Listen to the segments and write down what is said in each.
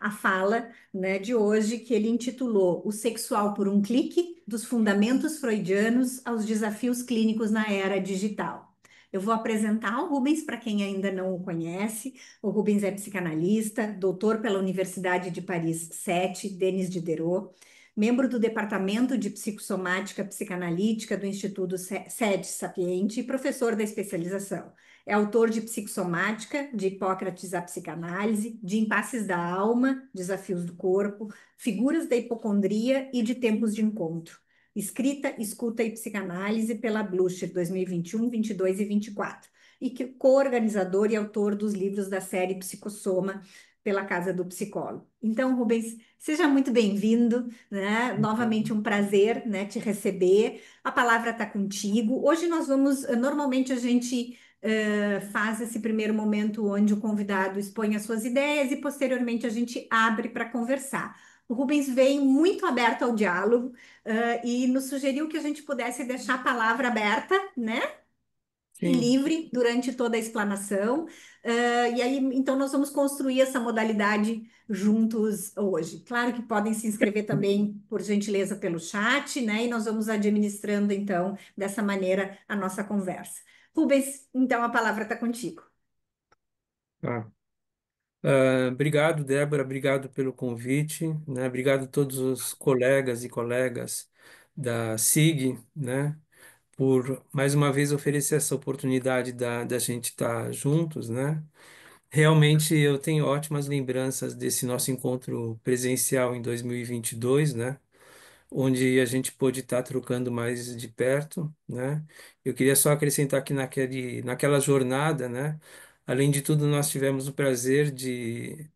a fala, né, de hoje, que ele intitulou O Sexual por um Clique, dos Fundamentos Freudianos aos Desafios Clínicos na Era Digital. Eu vou apresentar o Rubens para quem ainda não o conhece. O Rubens é psicanalista, doutor pela Universidade de Paris 7, Denis Diderot, membro do Departamento de Psicossomática Psicanalítica do Instituto Sede Sapiente e professor da especialização. É autor de Psicossomática, de Hipócrates à Psicanálise, de Impasses da Alma, Desafios do Corpo, Figuras da Hipocondria e de Tempos de Encontro. Escrita, Escuta e Psicanálise pela Blucher 2021, 22 e 24. E que co-organizador e autor dos livros da série Psicossoma pela Casa do Psicólogo. Então, Rubens, seja muito bem-vindo, né? Novamente um prazer, né, te receber. A palavra está contigo. Hoje nós vamos, normalmente a gente faz esse primeiro momento onde o convidado expõe as suas ideias e posteriormente a gente abre para conversar. O Rubens veio muito aberto ao diálogo, e nos sugeriu que a gente pudesse deixar a palavra aberta, né? E Sim, livre durante toda a explanação. E aí, então, nós vamos construir essa modalidade juntos hoje. Claro que podem se inscrever também, por gentileza, pelo chat, né? E nós vamos administrando, então, dessa maneira, a nossa conversa. Rubens, então a palavra está contigo. tá. Obrigado, Débora, obrigado pelo convite, né? Obrigado a todos os colegas e colegas da SIG, né? Por mais uma vez oferecer essa oportunidade da gente estar juntos, né? Realmente eu tenho ótimas lembranças desse nosso encontro presencial em 2022, né? Onde a gente pôde estar trocando mais de perto, né? Eu queria só acrescentar que naquela jornada, né? Além de tudo, nós tivemos o prazer de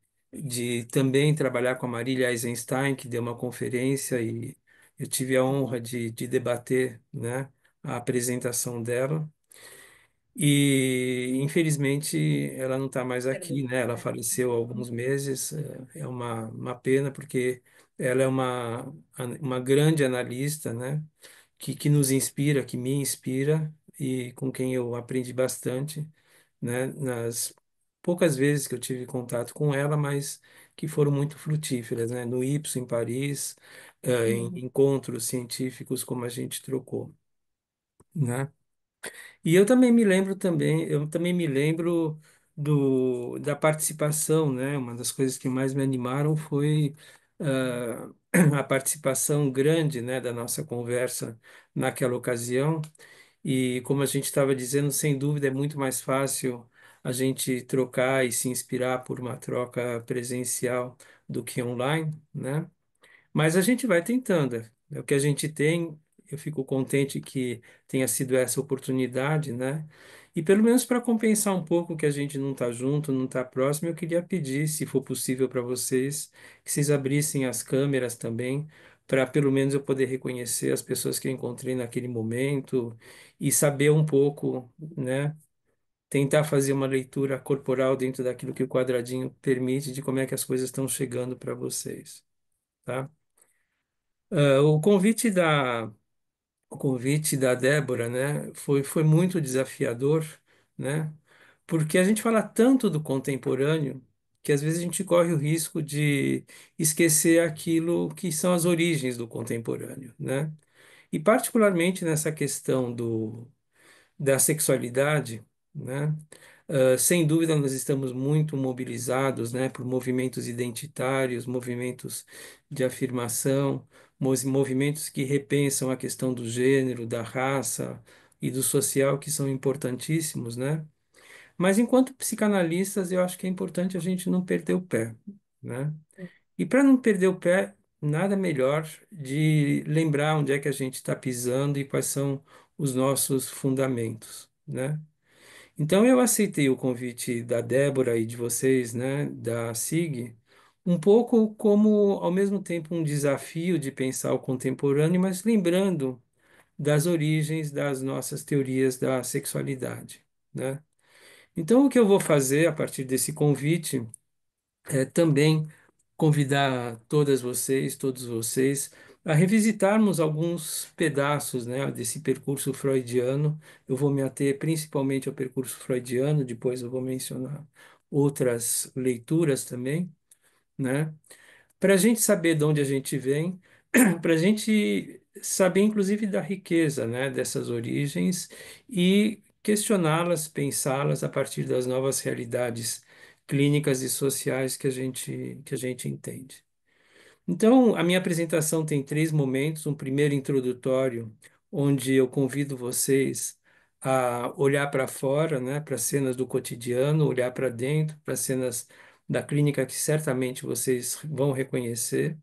também trabalhar com a Marília Eisenstein, que deu uma conferência e eu tive a honra de debater, né? A apresentação dela. E infelizmente ela não está mais aqui, né? Ela faleceu há alguns meses. É uma pena porque ela é uma grande analista, né? Que nos inspira, que me inspira e com quem eu aprendi bastante, né? Nas poucas vezes que eu tive contato com ela, mas que foram muito frutíferas, né? No IPSO, em Paris, em encontros científicos como a gente trocou, né? E eu também me lembro da participação, né? Uma das coisas que mais me animaram foi a participação grande, né, da nossa conversa naquela ocasião. E como a gente estava dizendo, sem dúvida é muito mais fácil a gente trocar e se inspirar por uma troca presencial do que online, né? Mas a gente vai tentando. É o que a gente tem. Eu fico contente que tenha sido essa oportunidade, né? E pelo menos para compensar um pouco que a gente não está junto, não está próximo, eu queria pedir, se for possível para vocês, que vocês abrissem as câmeras também, para pelo menos eu poder reconhecer as pessoas que eu encontrei naquele momento e saber um pouco, né? Tentar fazer uma leitura corporal dentro daquilo que o quadradinho permite, de como é que as coisas estão chegando para vocês, tá? O convite da Débora, né, foi muito desafiador, né, porque a gente fala tanto do contemporâneo que às vezes a gente corre o risco de esquecer aquilo que são as origens do contemporâneo, né? E particularmente nessa questão da sexualidade, né? Sem dúvida, nós estamos muito mobilizados, né, por movimentos identitários, movimentos de afirmação, movimentos que repensam a questão do gênero, da raça e do social, que são importantíssimos, né? Mas enquanto psicanalistas, eu acho que é importante a gente não perder o pé, né? E para não perder o pé, nada melhor de lembrar onde é que a gente está pisando e quais são os nossos fundamentos, né? Então eu aceitei o convite da Débora e de vocês, né, da SIG, um pouco como ao mesmo tempo um desafio de pensar o contemporâneo, mas lembrando das origens das nossas teorias da sexualidade, né? Então o que eu vou fazer a partir desse convite é também convidar todos vocês, a revisitarmos alguns pedaços, né, desse percurso freudiano. Eu vou me ater principalmente ao percurso freudiano, depois eu vou mencionar outras leituras também, né? Para a gente saber de onde a gente vem, para a gente saber, inclusive, da riqueza, né, dessas origens e questioná-las, pensá-las a partir das novas realidades clínicas e sociais que a gente entende. Então, a minha apresentação tem três momentos. Um primeiro introdutório, onde eu convido vocês a olhar para fora, né, para cenas do cotidiano, olhar para dentro, para cenas da clínica que certamente vocês vão reconhecer.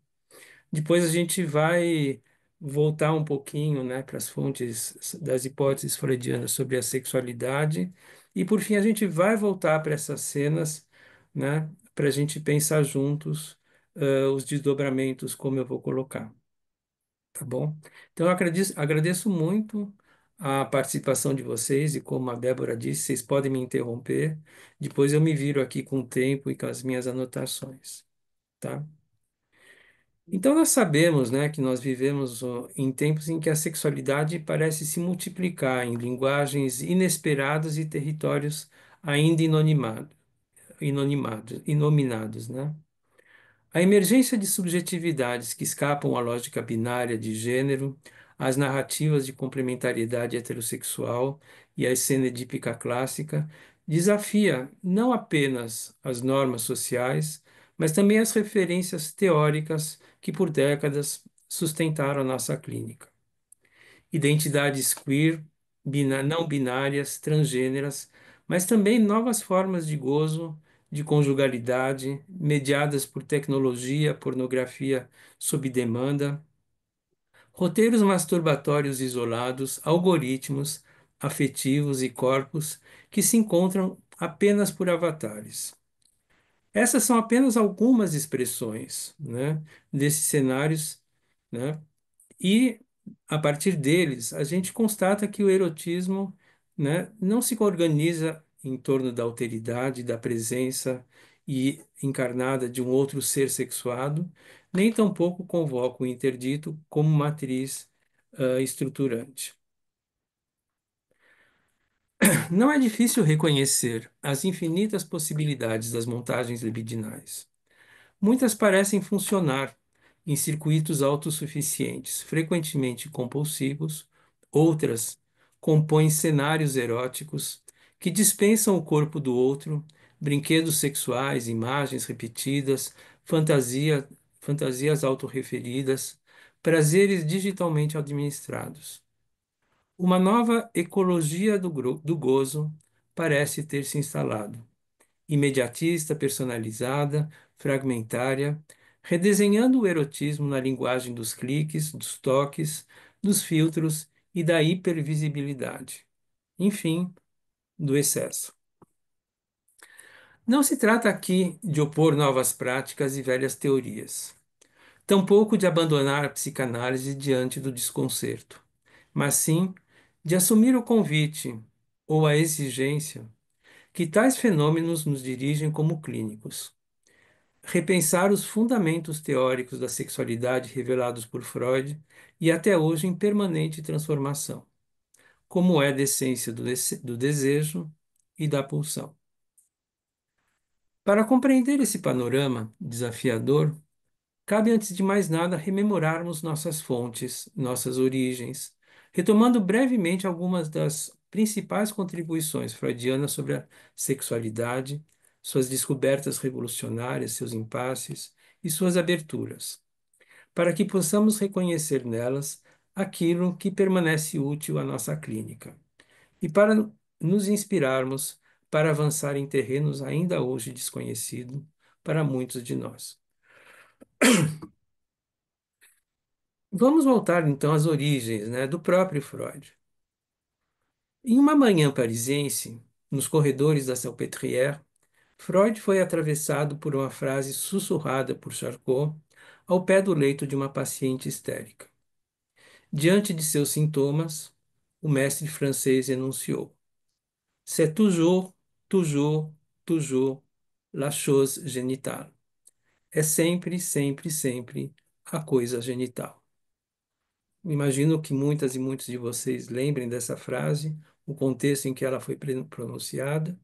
Depois a gente vai voltar um pouquinho, né, para as fontes das hipóteses freudianas sobre a sexualidade. E, por fim, a gente vai voltar para essas cenas, né, para a gente pensar juntos, os desdobramentos, como eu vou colocar, tá bom? Então, eu agradeço muito a participação de vocês e, como a Débora disse, vocês podem me interromper. Depois eu me viro aqui com o tempo e com as minhas anotações, tá? Então, nós sabemos, né, que nós vivemos em tempos em que a sexualidade parece se multiplicar em linguagens inesperadas e territórios ainda inominados, né? A emergência de subjetividades que escapam à lógica binária de gênero, às narrativas de complementariedade heterossexual e à escena edípica clássica desafia não apenas as normas sociais, mas também as referências teóricas que por décadas sustentaram a nossa clínica. Identidades queer, não binárias, transgêneras, mas também novas formas de gozo, de conjugalidade, mediadas por tecnologia, pornografia sob demanda, roteiros masturbatórios isolados, algoritmos, afetivos e corpos que se encontram apenas por avatares. Essas são apenas algumas expressões, né, desses cenários, né, e, a partir deles, a gente constata que o erotismo, né, não se organiza em torno da alteridade, da presença e encarnada de um outro ser sexuado, nem tampouco convoca o interdito como matriz, estruturante. Não é difícil reconhecer as infinitas possibilidades das montagens libidinais. Muitas parecem funcionar em circuitos autossuficientes, frequentemente compulsivos, outras compõem cenários eróticos que dispensam o corpo do outro, brinquedos sexuais, imagens repetidas, fantasias autorreferidas, prazeres digitalmente administrados. Uma nova ecologia do gozo parece ter se instalado imediatista, personalizada, fragmentária, redesenhando o erotismo na linguagem dos cliques, dos toques, dos filtros e da hipervisibilidade. Enfim, do excesso. Não se trata aqui de opor novas práticas e velhas teorias, tampouco de abandonar a psicanálise diante do desconcerto, mas sim de assumir o convite ou a exigência que tais fenômenos nos dirigem como clínicos. Repensar os fundamentos teóricos da sexualidade revelados por Freud e até hoje em permanente transformação, como é a essência do desejo e da pulsão. Para compreender esse panorama desafiador, cabe antes de mais nada rememorarmos nossas fontes, nossas origens, retomando brevemente algumas das principais contribuições freudianas sobre a sexualidade, suas descobertas revolucionárias, seus impasses e suas aberturas, para que possamos reconhecer nelas aquilo que permanece útil à nossa clínica e para nos inspirarmos para avançar em terrenos ainda hoje desconhecidos para muitos de nós. Vamos voltar então às origens, né, do próprio Freud. Em uma manhã parisiense, nos corredores da Salpêtrière, Freud foi atravessado por uma frase sussurrada por Charcot ao pé do leito de uma paciente histérica. Diante de seus sintomas, o mestre francês enunciou: C'est toujours, toujours, toujours la chose génitale. É sempre, sempre, sempre a coisa genital. Imagino que muitas e muitos de vocês lembrem dessa frase, o contexto em que ela foi pronunciada,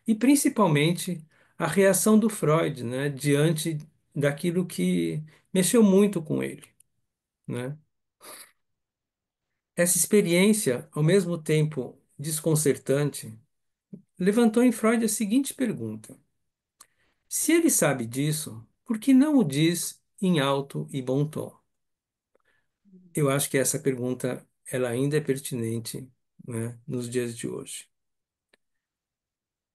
e principalmente a reação do Freud, né, diante daquilo que mexeu muito com ele, né? Essa experiência, ao mesmo tempo desconcertante, levantou em Freud a seguinte pergunta: se ele sabe disso, por que não o diz em alto e bom tom? Eu acho que essa pergunta ela ainda é pertinente, né, nos dias de hoje.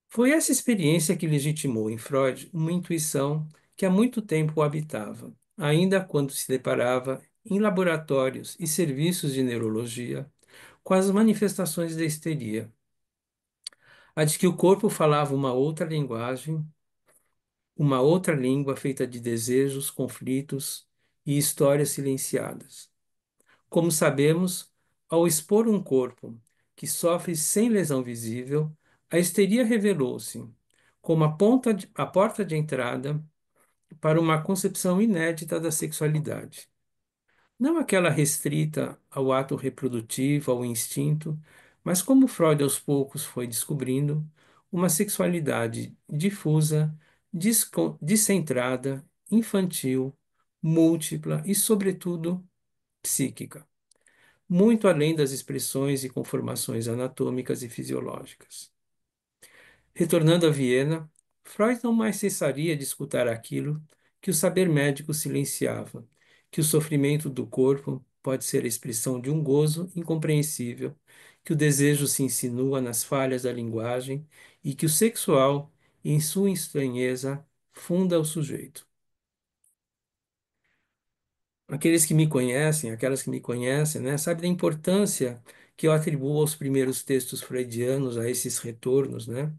Foi essa experiência que legitimou em Freud uma intuição que há muito tempo o habitava, ainda quando se deparava em laboratórios e serviços de neurologia com as manifestações da histeria, a de que o corpo falava uma outra linguagem, uma outra língua feita de desejos, conflitos e histórias silenciadas. Como sabemos, ao expor um corpo que sofre sem lesão visível, a histeria revelou-se como a porta de entrada para uma concepção inédita da sexualidade. Não aquela restrita ao ato reprodutivo, ao instinto, mas como Freud aos poucos foi descobrindo, uma sexualidade difusa, descentrada, infantil, múltipla e, sobretudo, psíquica, muito além das expressões e conformações anatômicas e fisiológicas. Retornando a Viena, Freud não mais cessaria de escutar aquilo que o saber médico silenciava, que o sofrimento do corpo pode ser a expressão de um gozo incompreensível, que o desejo se insinua nas falhas da linguagem e que o sexual, em sua estranheza, funda o sujeito. Aqueles que me conhecem, aquelas que me conhecem, né, sabem da importância que eu atribuo aos primeiros textos freudianos, a esses retornos, né,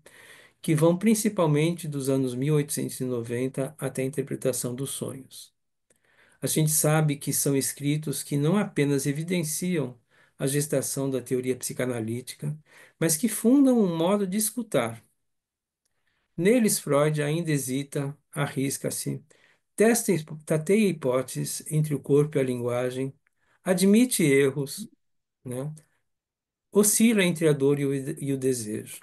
que vão principalmente dos anos 1890 até a interpretação dos sonhos. A gente sabe que são escritos que não apenas evidenciam a gestação da teoria psicanalítica, mas que fundam um modo de escutar. Neles, Freud ainda hesita, arrisca-se, tateia hipóteses entre o corpo e a linguagem, admite erros, né? Oscila entre a dor e o desejo.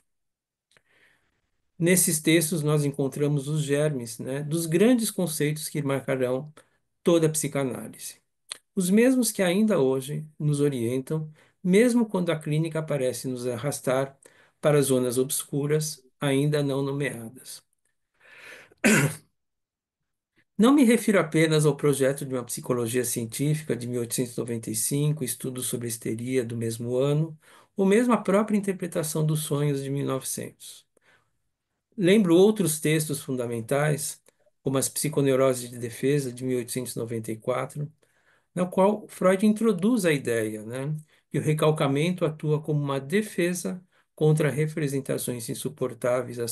Nesses textos, nós encontramos os germes, né, dos grandes conceitos que marcarão toda a psicanálise. Os mesmos que ainda hoje nos orientam, mesmo quando a clínica parece nos arrastar para zonas obscuras, ainda não nomeadas. Não me refiro apenas ao projeto de uma psicologia científica de 1895, estudo sobre histeria do mesmo ano, ou mesmo a própria interpretação dos sonhos de 1900. Lembro outros textos fundamentais, como as Psiconeuroses de Defesa, de 1894, na qual Freud introduz a ideia, né, que o recalcamento atua como uma defesa contra representações insuportáveis à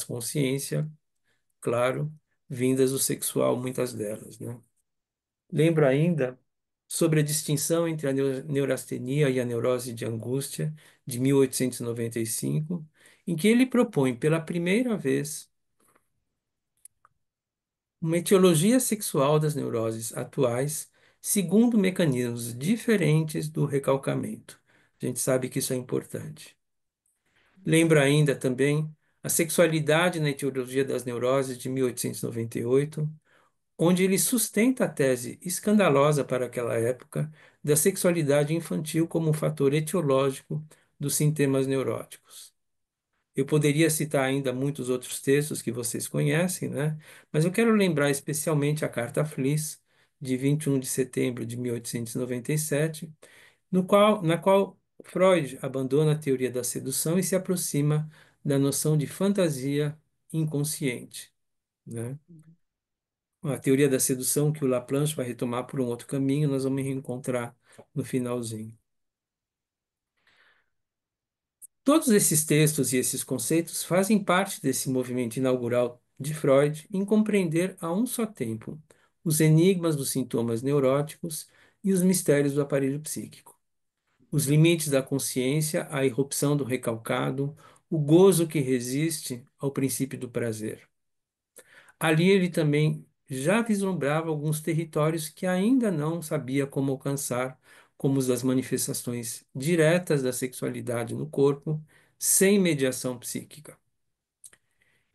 consciência, claro, vindas do sexual, muitas delas, né. Lembro ainda sobre a distinção entre a neurastenia e a neurose de angústia, de 1895, em que ele propõe pela primeira vez uma etiologia sexual das neuroses atuais, segundo mecanismos diferentes do recalcamento. A gente sabe que isso é importante. Lembra ainda também a sexualidade na etiologia das neuroses de 1898, onde ele sustenta a tese escandalosa para aquela época da sexualidade infantil como um fator etiológico dos sintomas neuróticos. Eu poderia citar ainda muitos outros textos que vocês conhecem, né? Mas eu quero lembrar especialmente a Carta Fliss, de 21 de setembro de 1897, na qual Freud abandona a teoria da sedução e se aproxima da noção de fantasia inconsciente, né? A teoria da sedução que o Laplanche vai retomar por um outro caminho, nós vamos reencontrar no finalzinho. Todos esses textos e esses conceitos fazem parte desse movimento inaugural de Freud em compreender a um só tempo os enigmas dos sintomas neuróticos e os mistérios do aparelho psíquico, os limites da consciência, a irrupção do recalcado, o gozo que resiste ao princípio do prazer. Ali ele também já vislumbrava alguns territórios que ainda não sabia como alcançar, como os das manifestações diretas da sexualidade no corpo, sem mediação psíquica.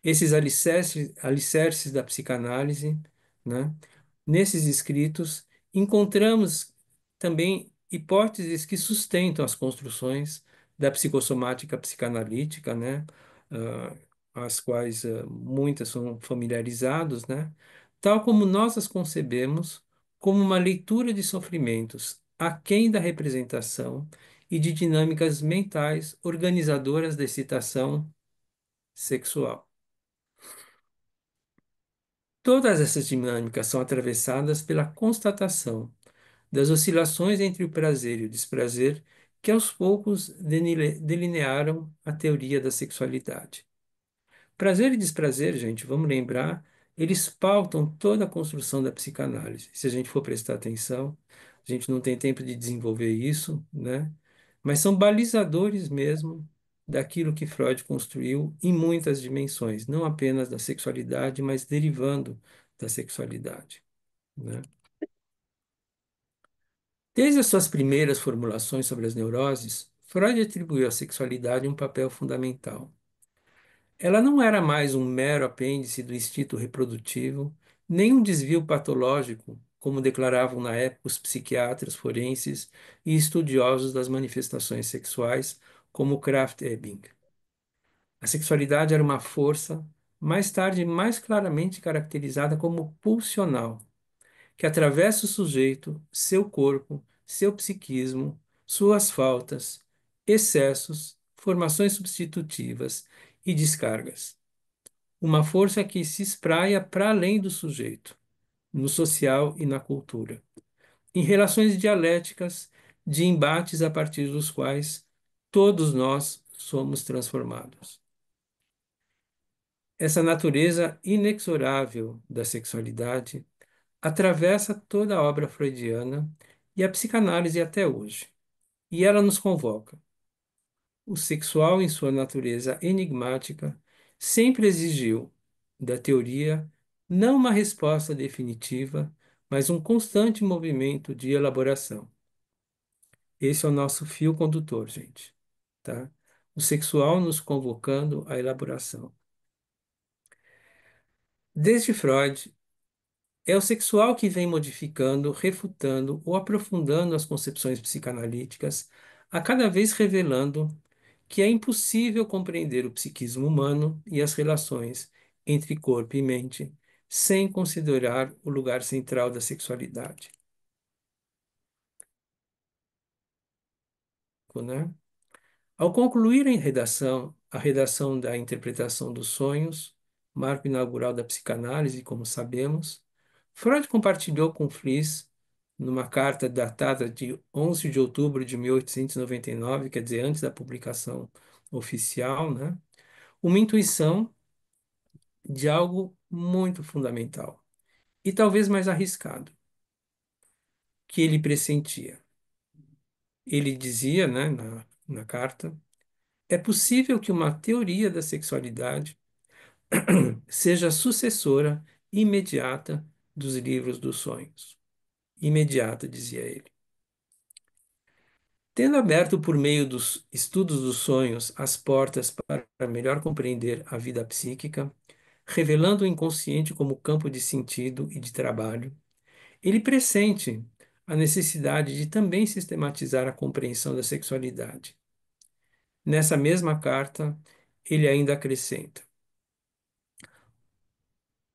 Esses alicerces da psicanálise né? Nesses escritos, encontramos também hipóteses que sustentam as construções da psicossomática psicanalítica, né? Ah, as quais muitas são familiarizados, né? Tal como nós as concebemos como uma leitura de sofrimentos aquém da representação e de dinâmicas mentais organizadoras da excitação sexual. Todas essas dinâmicas são atravessadas pela constatação das oscilações entre o prazer e o desprazer que aos poucos delinearam a teoria da sexualidade. Prazer e desprazer, gente, vamos lembrar, eles pautam toda a construção da psicanálise. Se a gente for prestar atenção, a gente não tem tempo de desenvolver isso, né? Mas são balizadores mesmo daquilo que Freud construiu em muitas dimensões, não apenas da sexualidade, mas derivando da sexualidade, né? Desde as suas primeiras formulações sobre as neuroses, Freud atribuiu à sexualidade um papel fundamental. Ela não era mais um mero apêndice do instinto reprodutivo, nem um desvio patológico, como declaravam na época os psiquiatras forenses e estudiosos das manifestações sexuais, como Krafft-Ebing. A sexualidade era uma força, mais tarde mais claramente caracterizada como pulsional, que atravessa o sujeito, seu corpo, seu psiquismo, suas faltas, excessos, formações substitutivas e descargas. Uma força que se espraia para além do sujeito, no social e na cultura, em relações dialéticas de embates a partir dos quais todos nós somos transformados. Essa natureza inexorável da sexualidade atravessa toda a obra freudiana e a psicanálise até hoje. E ela nos convoca. O sexual, em sua natureza enigmática, sempre exigiu da teoria não uma resposta definitiva, mas um constante movimento de elaboração. Esse é o nosso fio condutor, gente, tá? O sexual nos convocando à elaboração. Desde Freud, é o sexual que vem modificando, refutando ou aprofundando as concepções psicanalíticas, a cada vez revelando que é impossível compreender o psiquismo humano e as relações entre corpo e mente sem considerar o lugar central da sexualidade, né? Ao concluir a redação da interpretação dos sonhos, marco inaugural da psicanálise, como sabemos, Freud compartilhou com Fliess, numa carta datada de 11 de outubro de 1899, quer dizer, antes da publicação oficial, né, uma intuição de algo muito fundamental e talvez mais arriscado, que ele pressentia. Ele dizia, né, na carta, é possível que uma teoria da sexualidade seja sucessora imediata dos livros dos sonhos. Imediata, dizia ele. Tendo aberto por meio dos estudos dos sonhos as portas para melhor compreender a vida psíquica, revelando o inconsciente como campo de sentido e de trabalho, ele pressente a necessidade de também sistematizar a compreensão da sexualidade. Nessa mesma carta, ele ainda acrescenta: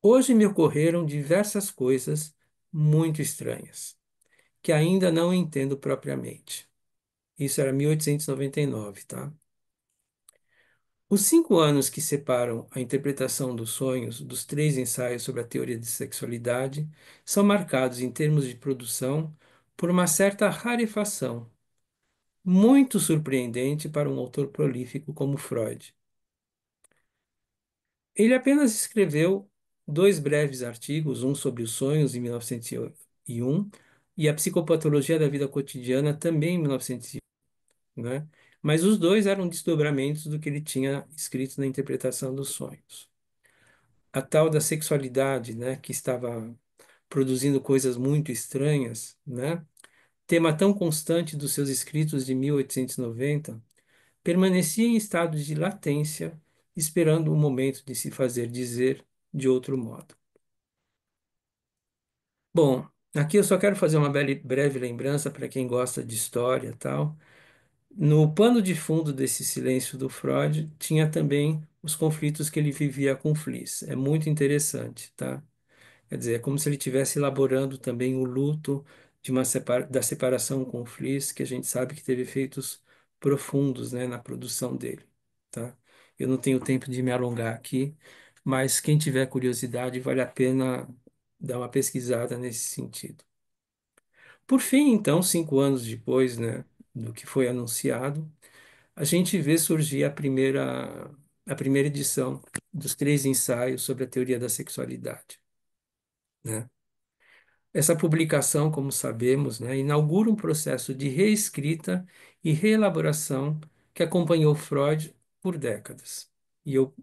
hoje me ocorreram diversas coisas muito estranhas, que ainda não entendo propriamente. Isso era 1899, tá? Os 5 anos que separam a interpretação dos sonhos dos 3 ensaios sobre a teoria de sexualidade são marcados, em termos de produção, por uma certa rarefação, muito surpreendente para um autor prolífico como Freud. Ele apenas escreveu 2 breves artigos, um sobre os sonhos em 1901 e a psicopatologia da vida cotidiana também em 1901, né? Mas os dois eram desdobramentos do que ele tinha escrito na interpretação dos sonhos. A tal da sexualidade, né, que estava produzindo coisas muito estranhas, né? Tema tão constante dos seus escritos de 1890, permanecia em estado de latência, esperando o momento de se fazer dizer de outro modo. Bom, aqui eu só quero fazer uma breve lembrança para quem gosta de história e tal. No pano de fundo desse silêncio do Freud, tinha também os conflitos que ele vivia com Fliss. É muito interessante, tá? Quer dizer, é como se ele estivesse elaborando também o luto de da separação com o Fliss, que a gente sabe que teve efeitos profundos, né, na produção dele, tá? Eu não tenho tempo de me alongar aqui, mas quem tiver curiosidade, vale a pena dar uma pesquisada nesse sentido. Por fim, então, 5 anos depois, né, do que foi anunciado, a gente vê surgir a primeira edição dos três ensaios sobre a teoria da sexualidade, né? Essa publicação, como sabemos, né, inaugura um processo de reescrita e reelaboração que acompanhou Freud por décadas. E eu,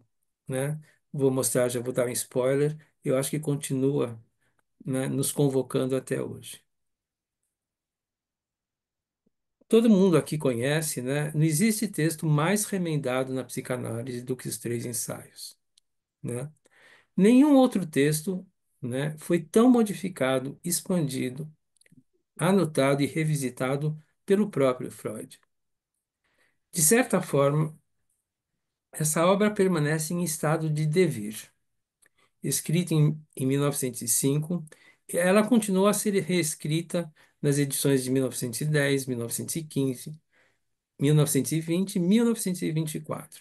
né, vou mostrar, já vou dar um spoiler, eu acho que continua, né, nos convocando até hoje. Todo mundo aqui conhece, né? Não existe texto mais remendado na psicanálise do que os três ensaios, né? Nenhum outro texto, né, foi tão modificado, expandido, anotado e revisitado pelo próprio Freud. De certa forma, essa obra permanece em estado de devir. Escrita em 1905, ela continua a ser reescrita nas edições de 1910, 1915, 1920 e 1924.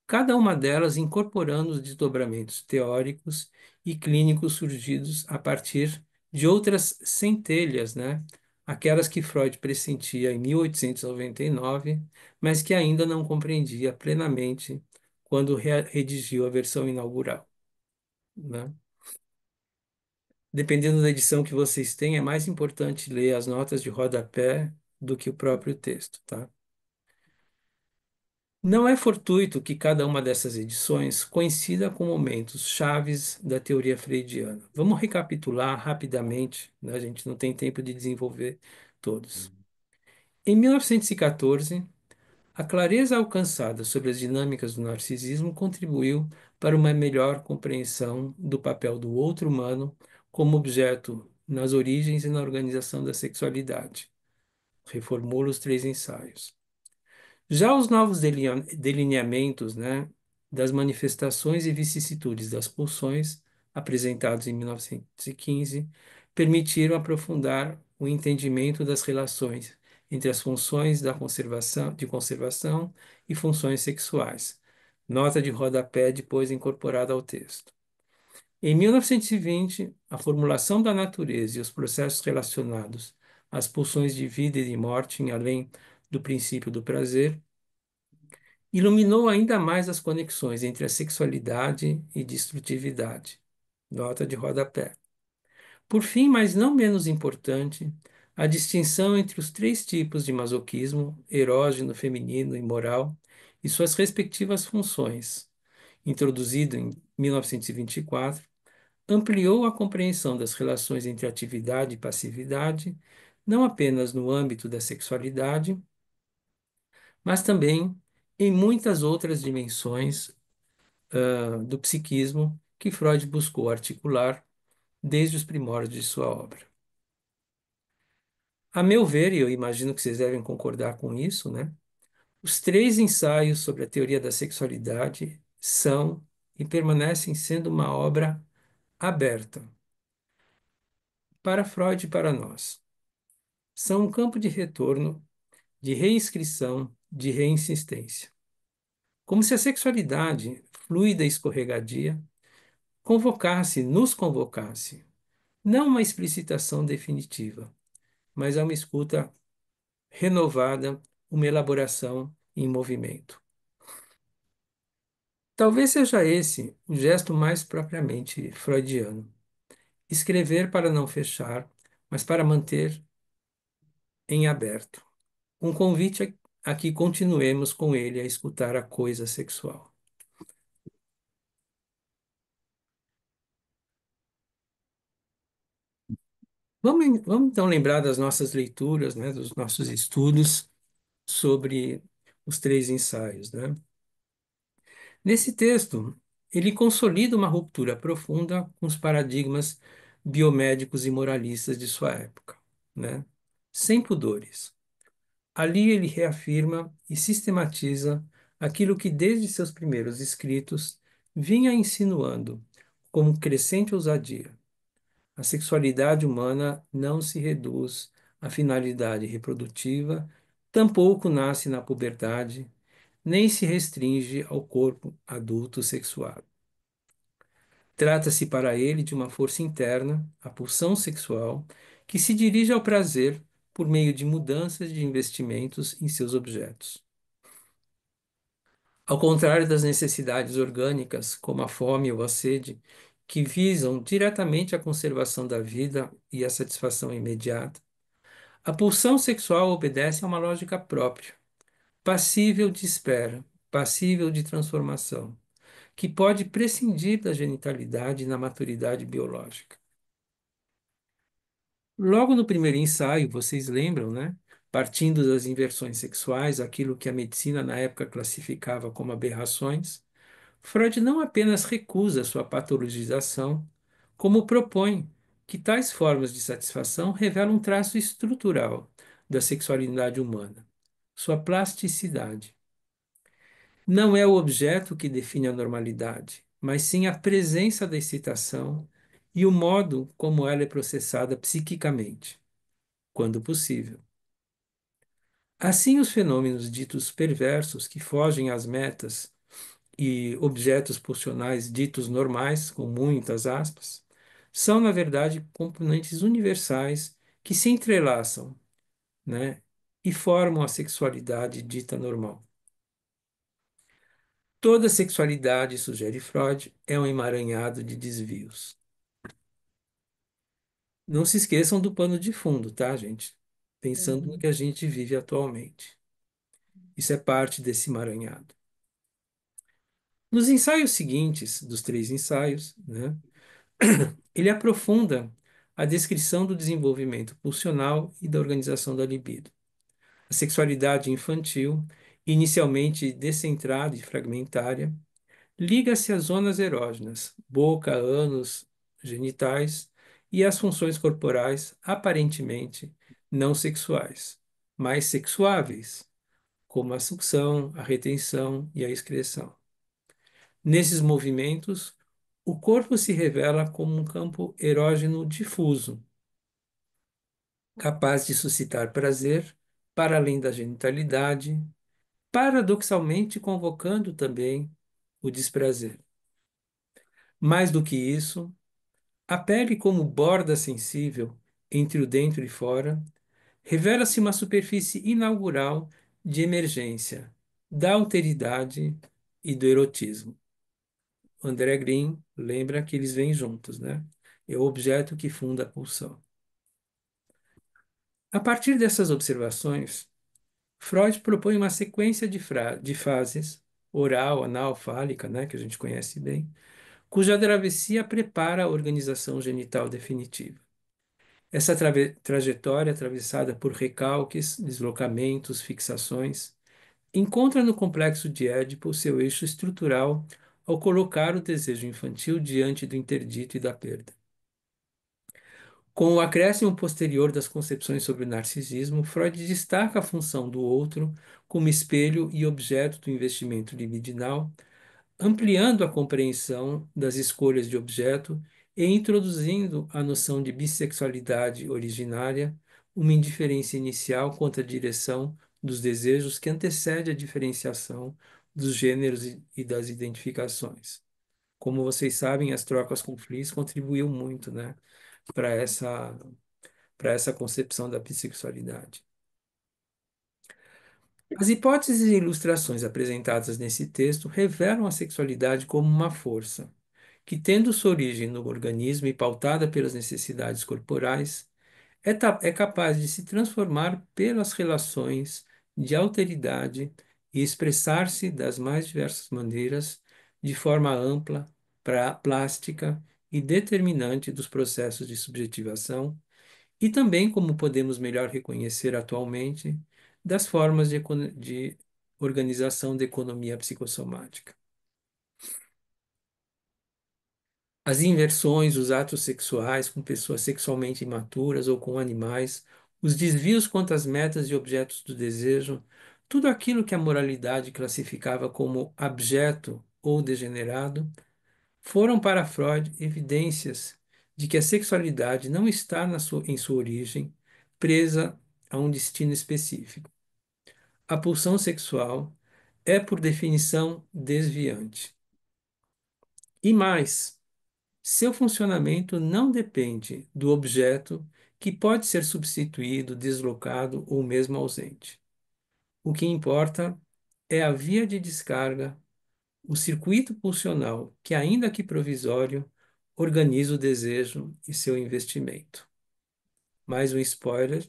Cada uma delas incorporando os desdobramentos teóricos e clínicos surgidos a partir de outras centelhas, né? Aquelas que Freud pressentia em 1899, mas que ainda não compreendia plenamente quando redigiu a versão inaugural, né? Dependendo da edição que vocês têm, é mais importante ler as notas de rodapé do que o próprio texto, tá? Não é fortuito que cada uma dessas edições coincida com momentos chaves da teoria freudiana. Vamos recapitular rapidamente, né? A gente não tem tempo de desenvolver todos. Em 1914, a clareza alcançada sobre as dinâmicas do narcisismo contribuiu para uma melhor compreensão do papel do outro humano como objeto nas origens e na organização da sexualidade. Reformulo os três ensaios. Já os novos delineamentos, né, das manifestações e vicissitudes das pulsões, apresentados em 1915, permitiram aprofundar o entendimento das relações entre as funções de conservação e funções sexuais. Nota de rodapé depois incorporada ao texto. Em 1920, a formulação da natureza e os processos relacionados às pulsões de vida e de morte, em além do princípio do prazer, iluminou ainda mais as conexões entre a sexualidade e destrutividade. Nota de rodapé. Por fim, mas não menos importante, a distinção entre os três tipos de masoquismo, erógeno, feminino e moral, e suas respectivas funções, introduzido em 1924, ampliou a compreensão das relações entre atividade e passividade, não apenas no âmbito da sexualidade, mas também em muitas outras dimensões do psiquismo que Freud buscou articular desde os primórdios de sua obra. A meu ver, e eu imagino que vocês devem concordar com isso, né? Os três ensaios sobre a teoria da sexualidade são e permanecem sendo uma obra aberta para Freud e para nós. São um campo de retorno, de reinscrição, de reinsistência. Como se a sexualidade, fluida e escorregadia, nos convocasse, não uma explicitação definitiva, mas a uma escuta renovada, uma elaboração em movimento. Talvez seja esse o gesto mais propriamente freudiano. Escrever para não fechar, mas para manter em aberto. Um convite a que continuemos com ele a escutar a coisa sexual. Vamos então lembrar das nossas leituras, né, dos nossos estudos sobre os três ensaios, né? Nesse texto, ele consolida uma ruptura profunda com os paradigmas biomédicos e moralistas de sua época, né? Sem pudores. Ali ele reafirma e sistematiza aquilo que desde seus primeiros escritos vinha insinuando como crescente ousadia. A sexualidade humana não se reduz à finalidade reprodutiva, tampouco nasce na puberdade, nem se restringe ao corpo adulto sexuado. Trata-se para ele de uma força interna, a pulsão sexual, que se dirige ao prazer por meio de mudanças de investimentos em seus objetos. Ao contrário das necessidades orgânicas, como a fome ou a sede, que visam diretamente a conservação da vida e a satisfação imediata, a pulsão sexual obedece a uma lógica própria, passível de espera, passível de transformação, que pode prescindir da genitalidade na maturidade biológica. Logo no primeiro ensaio, vocês lembram, né? Partindo das inversões sexuais, aquilo que a medicina na época classificava como aberrações, Freud não apenas recusa sua patologização, como propõe que tais formas de satisfação revelam um traço estrutural da sexualidade humana, sua plasticidade. Não é o objeto que define a normalidade, mas sim a presença da excitação e o modo como ela é processada psiquicamente, quando possível. Assim, os fenômenos ditos perversos que fogem às metas e objetos pulsionais ditos normais, com muitas aspas, são, na verdade, componentes universais que se entrelaçam, né, e formam a sexualidade dita normal. Toda sexualidade, sugere Freud, é um emaranhado de desvios. Não se esqueçam do pano de fundo, tá, gente? Pensando no Uhum. que a gente vive atualmente. Isso é parte desse emaranhado. Nos ensaios seguintes, dos três ensaios, né, ele aprofunda a descrição do desenvolvimento pulsional e da organização da libido. A sexualidade infantil, inicialmente descentrada e fragmentária, liga-se às zonas erógenas, boca, ânus, genitais, e às funções corporais aparentemente não sexuais, mas sexuáveis, como a sucção, a retenção e a excreção. Nesses movimentos, o corpo se revela como um campo erógeno difuso, capaz de suscitar prazer para além da genitalidade, paradoxalmente convocando também o desprazer. Mais do que isso, a pele, como borda sensível entre o dentro e fora, revela-se uma superfície inaugural de emergência da alteridade e do erotismo. André Green lembra que eles vêm juntos, né? É o objeto que funda a pulsão. A partir dessas observações, Freud propõe uma sequência de fases, oral, anal, fálica, né, que a gente conhece bem, cuja travessia prepara a organização genital definitiva. Essa trajetória, atravessada por recalques, deslocamentos, fixações, encontra no complexo de Édipo seu eixo estrutural ao colocar o desejo infantil diante do interdito e da perda. Com o acréscimo posterior das concepções sobre o narcisismo, Freud destaca a função do outro como espelho e objeto do investimento libidinal, ampliando a compreensão das escolhas de objeto e introduzindo a noção de bissexualidade originária, uma indiferença inicial quanto à direção dos desejos que antecede a diferenciação dos gêneros e das identificações. Como vocês sabem, as trocas com Fliss contribuiu muito, né, para essa concepção da bissexualidade. As hipóteses e ilustrações apresentadas nesse texto revelam a sexualidade como uma força, que, tendo sua origem no organismo e pautada pelas necessidades corporais, é capaz de se transformar pelas relações de alteridade e expressar-se das mais diversas maneiras, de forma ampla, plástica e determinante dos processos de subjetivação e também, como podemos melhor reconhecer atualmente, das formas de organização da economia psicossomática. As inversões, os atos sexuais com pessoas sexualmente imaturas ou com animais, os desvios quanto às metas e objetos do desejo, tudo aquilo que a moralidade classificava como abjeto ou degenerado, foram para Freud evidências de que a sexualidade não está em sua origem presa a um destino específico. A pulsão sexual é, por definição, desviante. E mais, seu funcionamento não depende do objeto que pode ser substituído, deslocado ou mesmo ausente. O que importa é a via de descarga, o circuito pulsional que, ainda que provisório, organiza o desejo e seu investimento. Mais um spoiler,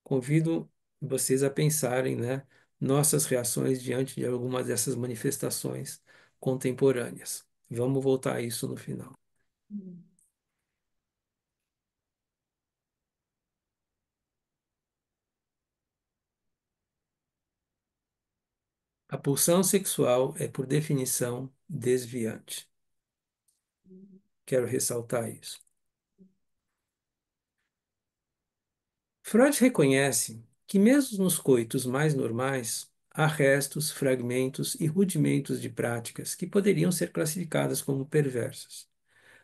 convido vocês a pensarem, né, nossas reações diante de algumas dessas manifestações contemporâneas. Vamos voltar a isso no final. A pulsão sexual é, por definição, desviante. Quero ressaltar isso. Freud reconhece que, mesmo nos coitos mais normais, há restos, fragmentos e rudimentos de práticas que poderiam ser classificadas como perversas.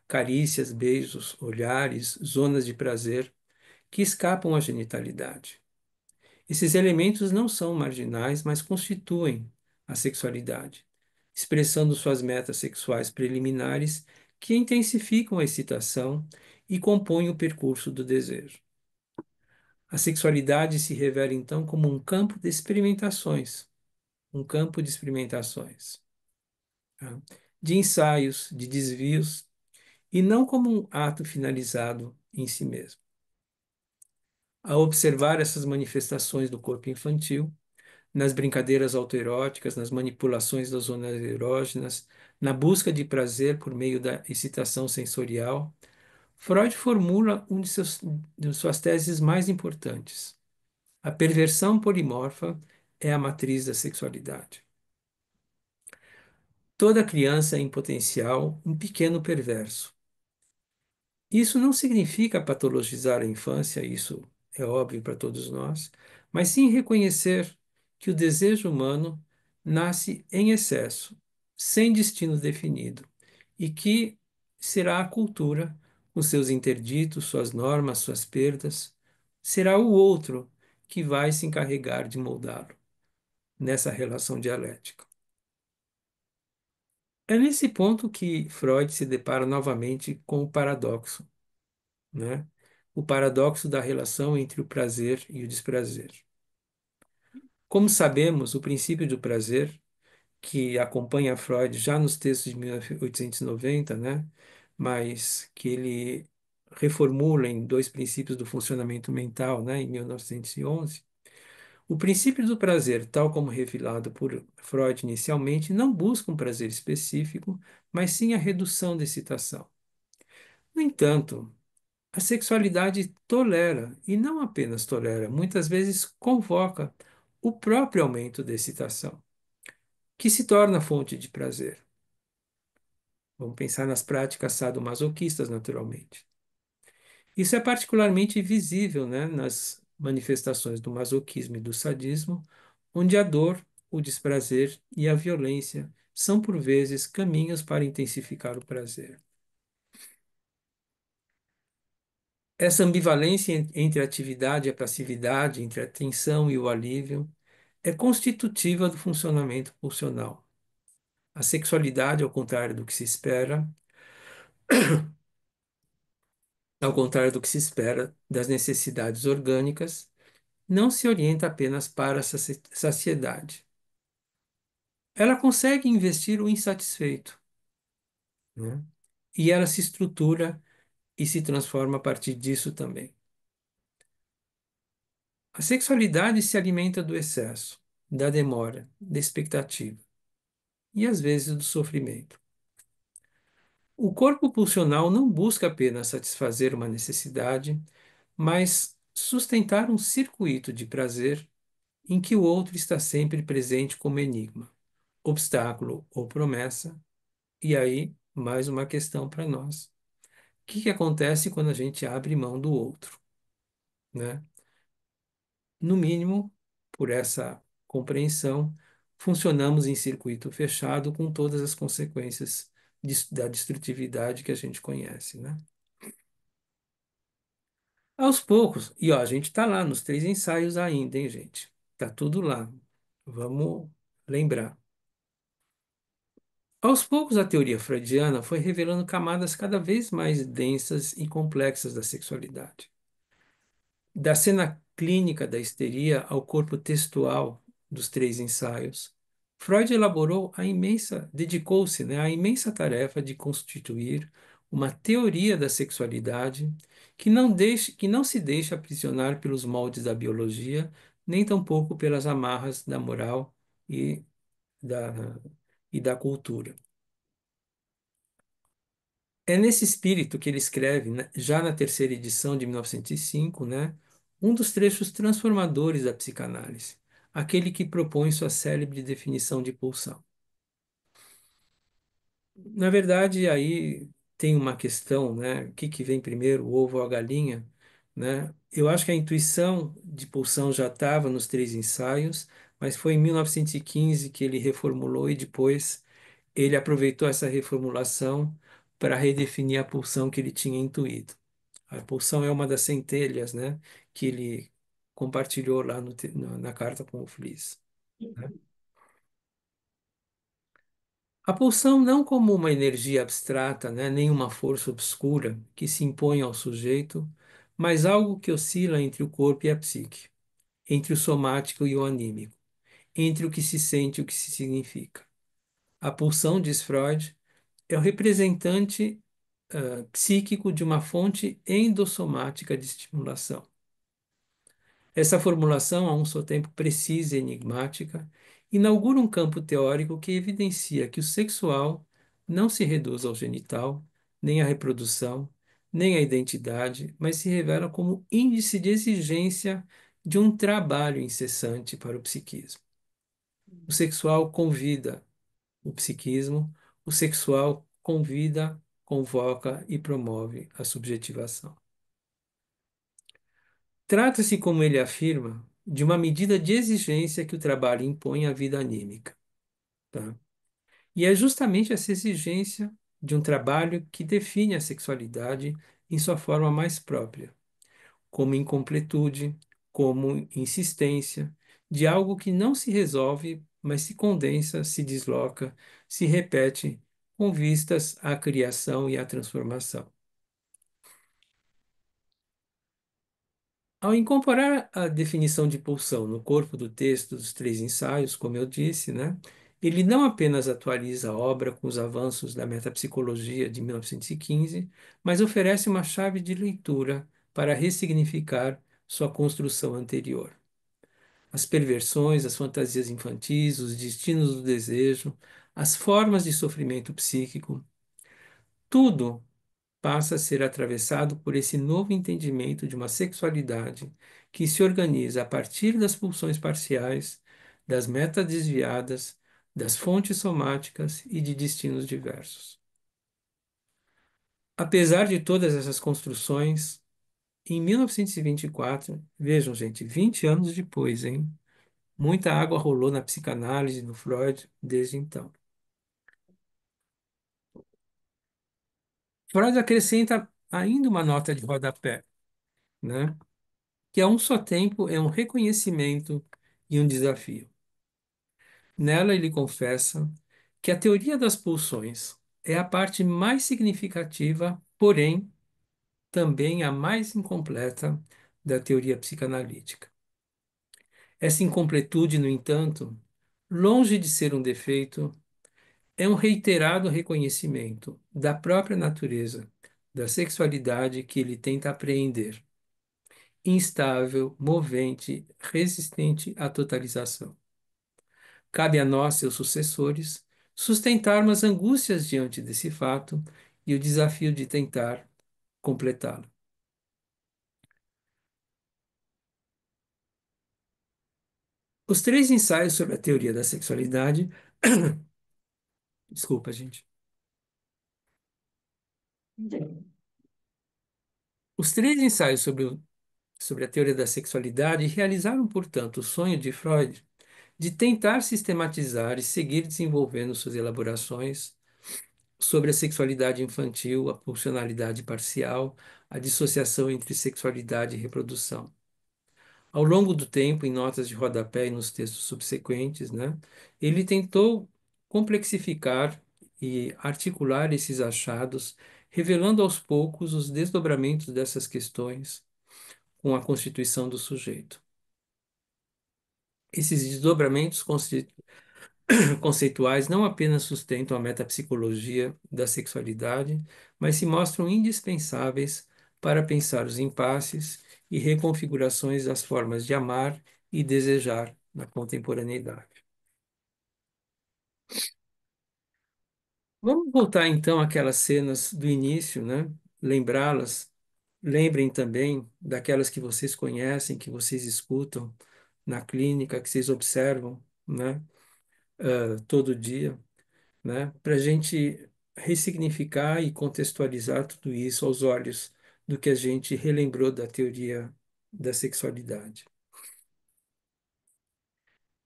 Carícias, beijos, olhares, zonas de prazer que escapam à genitalidade. Esses elementos não são marginais, mas constituem a sexualidade, expressando suas metas sexuais preliminares que intensificam a excitação e compõem o percurso do desejo. A sexualidade se revela então como um campo de experimentações, tá? De ensaios, de desvios, e não como um ato finalizado em si mesmo. Ao observar essas manifestações do corpo infantil, nas brincadeiras autoeróticas, nas manipulações das zonas erógenas, na busca de prazer por meio da excitação sensorial, Freud formula de suas teses mais importantes. A perversão polimorfa é a matriz da sexualidade. Toda criança é, em potencial, um pequeno perverso. Isso não significa patologizar a infância, isso é óbvio para todos nós, mas sim reconhecer que o desejo humano nasce em excesso, sem destino definido, e que será a cultura, com seus interditos, suas normas, suas perdas, será o outro que vai se encarregar de moldá-lo nessa relação dialética. É nesse ponto que Freud se depara novamente com o paradoxo, né? O paradoxo da relação entre o prazer e o desprazer. Como sabemos, o princípio do prazer, que acompanha Freud já nos textos de 1890, né? Mas que ele reformula em dois princípios do funcionamento mental, né? Em 1911, o princípio do prazer, tal como revelado por Freud inicialmente, não busca um prazer específico, mas sim a redução da excitação. No entanto, a sexualidade tolera, e não apenas tolera, muitas vezes convoca o próprio aumento da excitação, que se torna fonte de prazer. Vamos pensar nas práticas sadomasoquistas, naturalmente. Isso é particularmente visível, né, nas manifestações do masoquismo e do sadismo, onde a dor, o desprazer e a violência são, por vezes, caminhos para intensificar o prazer. Essa ambivalência entre a atividade e a passividade, entre a tensão e o alívio, é constitutiva do funcionamento pulsional. A sexualidade, ao contrário do que se espera das necessidades orgânicas, não se orienta apenas para a saciedade. Ela consegue investir o insatisfeito, né? E ela se estrutura e se transforma a partir disso também. A sexualidade se alimenta do excesso, da demora, da expectativa e às vezes do sofrimento. O corpo pulsional não busca apenas satisfazer uma necessidade, mas sustentar um circuito de prazer em que o outro está sempre presente como enigma, obstáculo ou promessa, e aí, mais uma questão para nós. O que que acontece quando a gente abre mão do outro, né? No mínimo, por essa compreensão, funcionamos em circuito fechado com todas as consequências da destrutividade que a gente conhece, né? Aos poucos, e ó, a gente está lá nos 3 ensaios ainda, hein, gente? Tá tudo lá. Vamos lembrar. Aos poucos, a teoria freudiana foi revelando camadas cada vez mais densas e complexas da sexualidade. Da cena clínica da histeria ao corpo textual dos 3 ensaios, Freud dedicou-se, né, à imensa tarefa de constituir uma teoria da sexualidade que não se deixa aprisionar pelos moldes da biologia, nem tampouco pelas amarras da moral e da, e da cultura. É nesse espírito que ele escreve, né, já na terceira edição de 1905, né, um dos trechos transformadores da psicanálise, aquele que propõe sua célebre definição de pulsão. Na verdade, aí tem uma questão, né, o que que vem primeiro, o ovo ou a galinha, né? Eu acho que a intuição de pulsão já estava nos 3 ensaios, mas foi em 1915 que ele reformulou e depois ele aproveitou essa reformulação para redefinir a pulsão que ele tinha intuído. A pulsão é uma das centelhas, né, que ele compartilhou lá na carta com o Fliess, né? A pulsão não como uma energia abstrata, né, nem uma força obscura que se impõe ao sujeito, mas algo que oscila entre o corpo e a psique, entre o somático e o anímico, entre o que se sente e o que se significa. A pulsão, diz Freud, é o representante psíquico de uma fonte endossomática de estimulação. Essa formulação, a um só tempo precisa e enigmática, inaugura um campo teórico que evidencia que o sexual não se reduz ao genital, nem à reprodução, nem à identidade, mas se revela como índice de exigência de um trabalho incessante para o psiquismo. O sexual convida o psiquismo, o sexual convida, convoca e promove a subjetivação. Trata-se, como ele afirma, de uma medida de exigência que o trabalho impõe à vida anímica, tá? E é justamente essa exigência de um trabalho que define a sexualidade em sua forma mais própria, como incompletude, como insistência, de algo que não se resolve, mas se condensa, se desloca, se repete, com vistas à criação e à transformação. Ao incorporar a definição de pulsão no corpo do texto dos 3 ensaios, como eu disse, né, ele não apenas atualiza a obra com os avanços da metapsicologia de 1915, mas oferece uma chave de leitura para ressignificar sua construção anterior. As perversões, as fantasias infantis, os destinos do desejo, as formas de sofrimento psíquico, tudo passa a ser atravessado por esse novo entendimento de uma sexualidade que se organiza a partir das pulsões parciais, das metas desviadas, das fontes somáticas e de destinos diversos. Apesar de todas essas construções, em 1924, vejam, gente, 20 anos depois, hein? Muita água rolou na psicanálise do Freud desde então. Freud acrescenta ainda uma nota de rodapé, né? Que a um só tempo é um reconhecimento e um desafio. Nela, ele confessa que a teoria das pulsões é a parte mais significativa, porém, também a mais incompleta da teoria psicanalítica. Essa incompletude, no entanto, longe de ser um defeito, é um reiterado reconhecimento da própria natureza da sexualidade que ele tenta apreender, instável, movente, resistente à totalização. Cabe a nós, seus sucessores, sustentarmos as angústias diante desse fato e o desafio de tentar completá-lo. Os 3 ensaios sobre a teoria da sexualidade, desculpa, gente, Os três ensaios sobre a teoria da sexualidade realizaram, portanto, o sonho de Freud de tentar sistematizar e seguir desenvolvendo suas elaborações sobre a sexualidade infantil, a pulsionalidade parcial, a dissociação entre sexualidade e reprodução. Ao longo do tempo, em notas de rodapé e nos textos subsequentes, né, ele tentou complexificar e articular esses achados, revelando aos poucos os desdobramentos dessas questões com a constituição do sujeito. Esses desdobramentos conceituais não apenas sustentam a metapsicologia da sexualidade, mas se mostram indispensáveis para pensar os impasses e reconfigurações das formas de amar e desejar na contemporaneidade. Vamos voltar então àquelas cenas do início, né? Lembrá-las. Lembrem também daquelas que vocês conhecem, que vocês escutam na clínica, que vocês observam, né? Todo dia, né? Para a gente ressignificar e contextualizar tudo isso aos olhos do que a gente relembrou da teoria da sexualidade.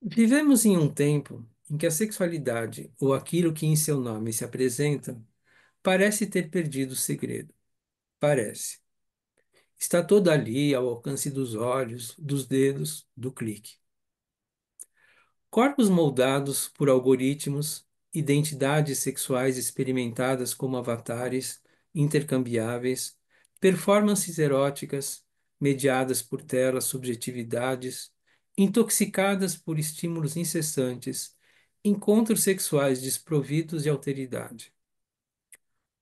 Vivemos em um tempo em que a sexualidade, ou aquilo que em seu nome se apresenta, parece ter perdido o segredo. Parece. Está toda ali ao alcance dos olhos, dos dedos, do clique. Corpos moldados por algoritmos, identidades sexuais experimentadas como avatares intercambiáveis, performances eróticas mediadas por telas, subjetividades, intoxicadas por estímulos incessantes, encontros sexuais desprovidos de alteridade.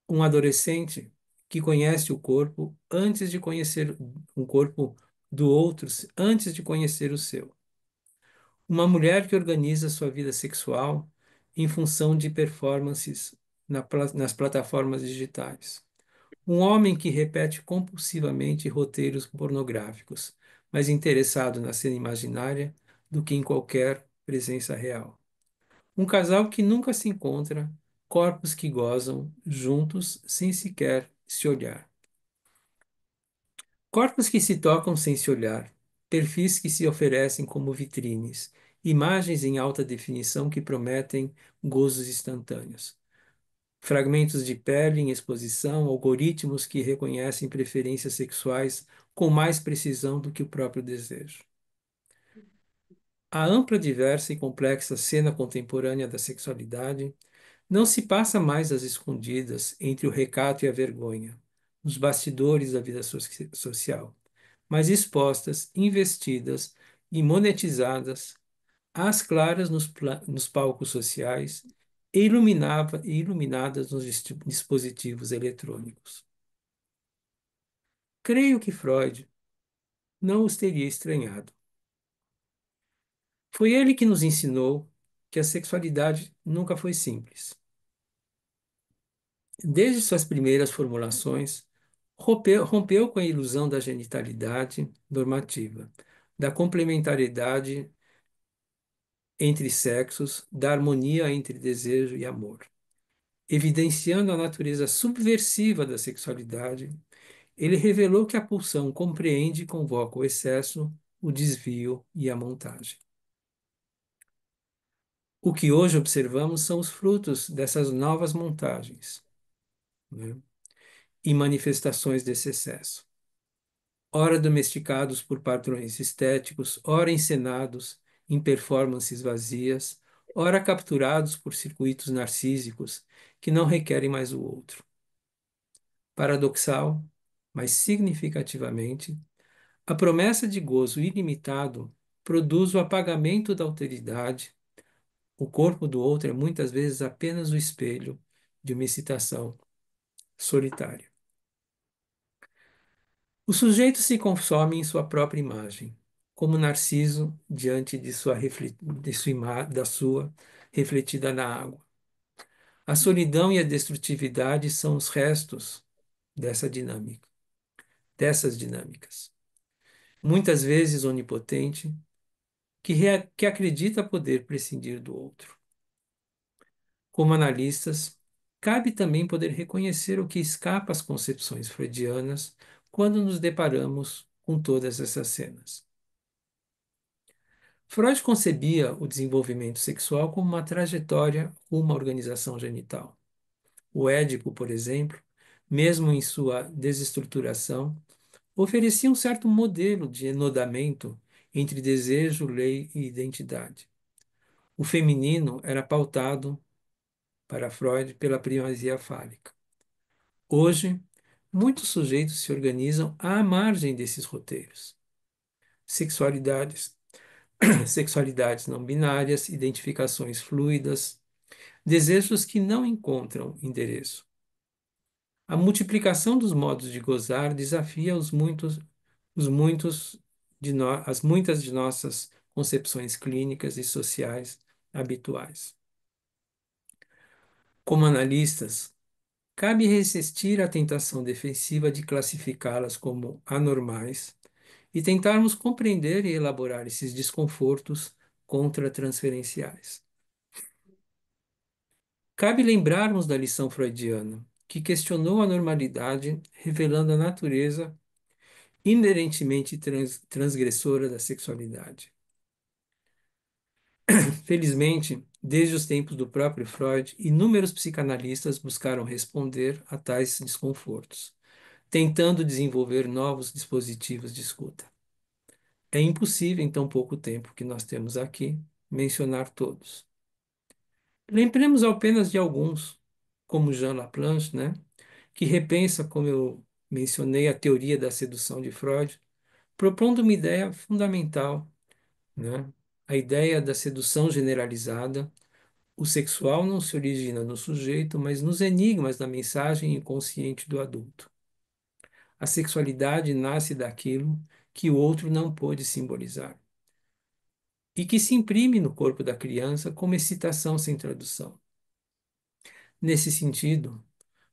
Um adolescente que conhece o corpo antes de conhecer o corpo do outro, antes de conhecer o seu. Uma mulher que organiza sua vida sexual em função de performances nas plataformas digitais. Um homem que repete compulsivamente roteiros pornográficos, mais interessado na cena imaginária do que em qualquer presença real. Um casal que nunca se encontra, corpos que gozam juntos sem sequer se olhar. Corpos que se tocam sem se olhar, perfis que se oferecem como vitrines, imagens em alta definição que prometem gozos instantâneos, fragmentos de pele em exposição, algoritmos que reconhecem preferências sexuais com mais precisão do que o próprio desejo. A ampla, diversa e complexa cena contemporânea da sexualidade não se passa mais às escondidas entre o recato e a vergonha, nos bastidores da vida social, mas expostas, investidas e monetizadas às claras nos palcos sociais e iluminadas nos dispositivos eletrônicos. Creio que Freud não os teria estranhado. Foi ele que nos ensinou que a sexualidade nunca foi simples. Desde suas primeiras formulações, rompeu com a ilusão da genitalidade normativa, da complementariedade entre sexos, da harmonia entre desejo e amor. Evidenciando a natureza subversiva da sexualidade, ele revelou que a pulsão compreende e convoca o excesso, o desvio e a montagem. O que hoje observamos são os frutos dessas novas montagens, né, e manifestações desse excesso. Ora domesticados por padrões estéticos, ora encenados em performances vazias, ora capturados por circuitos narcísicos que não requerem mais o outro. Paradoxal, mas significativamente, a promessa de gozo ilimitado produz o apagamento da alteridade. O corpo do outro é muitas vezes apenas o espelho de uma excitação solitária. O sujeito se consome em sua própria imagem, como Narciso diante da sua refletida na água. A solidão e a destrutividade são os restos dessa dinâmica, dessas dinâmicas. Muitas vezes onipotente, que acredita poder prescindir do outro. Como analistas, cabe também poder reconhecer o que escapa às concepções freudianas quando nos deparamos com todas essas cenas. Freud concebia o desenvolvimento sexual como uma trajetória rumo à organização genital. O Édipo, por exemplo, mesmo em sua desestruturação, oferecia um certo modelo de enodamento entre desejo, lei e identidade. O feminino era pautado, para Freud, pela primazia fálica. Hoje, muitos sujeitos se organizam à margem desses roteiros. Sexualidades, sexualidades não binárias, identificações fluidas, desejos que não encontram endereço. A multiplicação dos modos de gozar desafia as muitas de nossas concepções clínicas e sociais habituais. Como analistas, cabe resistir à tentação defensiva de classificá-las como anormais e tentarmos compreender e elaborar esses desconfortos contratransferenciais. Cabe lembrarmos da lição freudiana, que questionou a normalidade, revelando a natureza inerentemente transgressora da sexualidade. Felizmente, desde os tempos do próprio Freud, inúmeros psicanalistas buscaram responder a tais desconfortos, tentando desenvolver novos dispositivos de escuta. É impossível, em tão pouco tempo que nós temos aqui, mencionar todos. Lembremos apenas de alguns, como Jean Laplanche, né, que repensa, como eu mencionei, a teoria da sedução de Freud, propondo uma ideia fundamental, né, a ideia da sedução generalizada. O sexual não se origina no sujeito, mas nos enigmas da mensagem inconsciente do adulto. A sexualidade nasce daquilo que o outro não pôde simbolizar e que se imprime no corpo da criança como excitação sem tradução. Nesse sentido,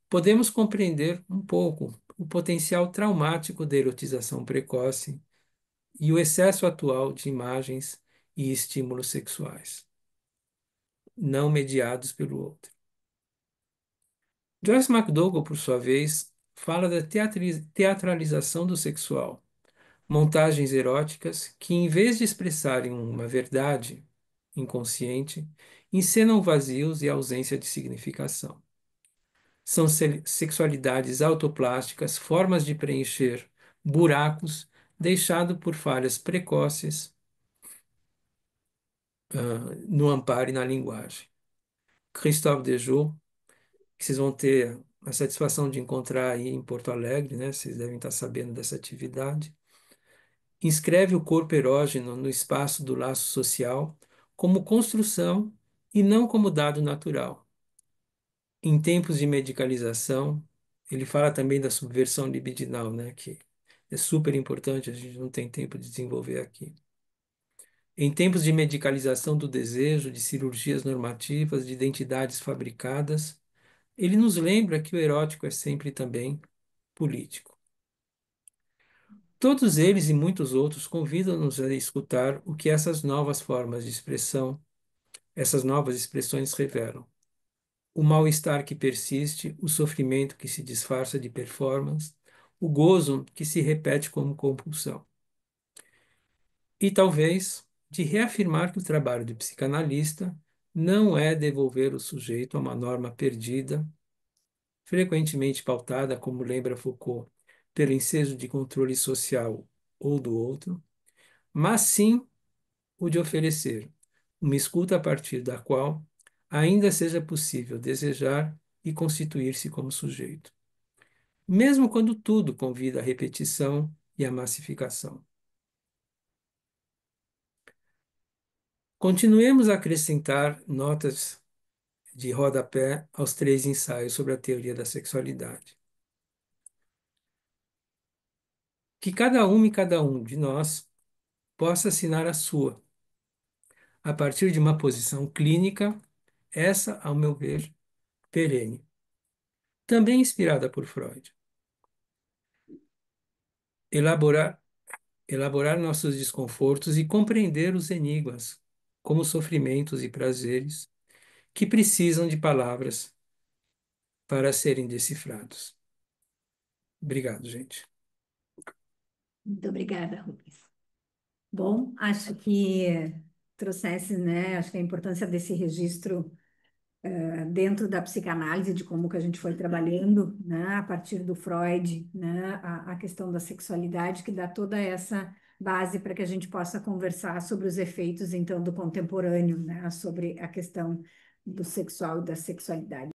podemos compreender um pouco o potencial traumático da erotização precoce e o excesso atual de imagens e estímulos sexuais, não mediados pelo outro. Joyce McDougall, por sua vez, fala da teatralização do sexual, montagens eróticas que, em vez de expressarem uma verdade inconsciente, encenam vazios e ausência de significação. São sexualidades autoplásticas, formas de preencher buracos deixados por falhas precoces, no amparo e na linguagem. Christophe Dejoux, que vocês vão ter a satisfação de encontrar aí em Porto Alegre, né? Vocês devem estar sabendo dessa atividade. Inscreve o corpo erógeno no espaço do laço social como construção e não como dado natural. Em tempos de medicalização, ele fala também da subversão libidinal, né? Que é super importante, a gente não tem tempo de desenvolver aqui. Em tempos de medicalização do desejo, de cirurgias normativas, de identidades fabricadas, ele nos lembra que o erótico é sempre também político. Todos eles e muitos outros convidam-nos a escutar o que essas novas formas de expressão, essas novas expressões revelam. O mal-estar que persiste, o sofrimento que se disfarça de performance, o gozo que se repete como compulsão. E talvez de reafirmar que o trabalho do psicanalista não é devolver o sujeito a uma norma perdida, frequentemente pautada, como lembra Foucault, pelo ensejo de controle social ou do outro, mas sim o de oferecer uma escuta a partir da qual ainda seja possível desejar e constituir-se como sujeito, mesmo quando tudo convida à repetição e à massificação. Continuemos a acrescentar notas de rodapé aos 3 ensaios sobre a teoria da sexualidade. Que cada uma e cada um de nós possa assinar a sua, a partir de uma posição clínica, essa, ao meu ver, perene, também inspirada por Freud. Elaborar, elaborar nossos desconfortos e compreender os enigmas, como sofrimentos e prazeres, que precisam de palavras para serem decifrados. Obrigado, gente. Muito obrigada, Rubens. Bom, acho que trouxesse, né? Acho que a importância desse registro dentro da psicanálise, de como que a gente foi trabalhando, né, a partir do Freud, né, a questão da sexualidade, que dá toda essa base para que a gente possa conversar sobre os efeitos, então, do contemporâneo, né, sobre a questão do sexual e da sexualidade.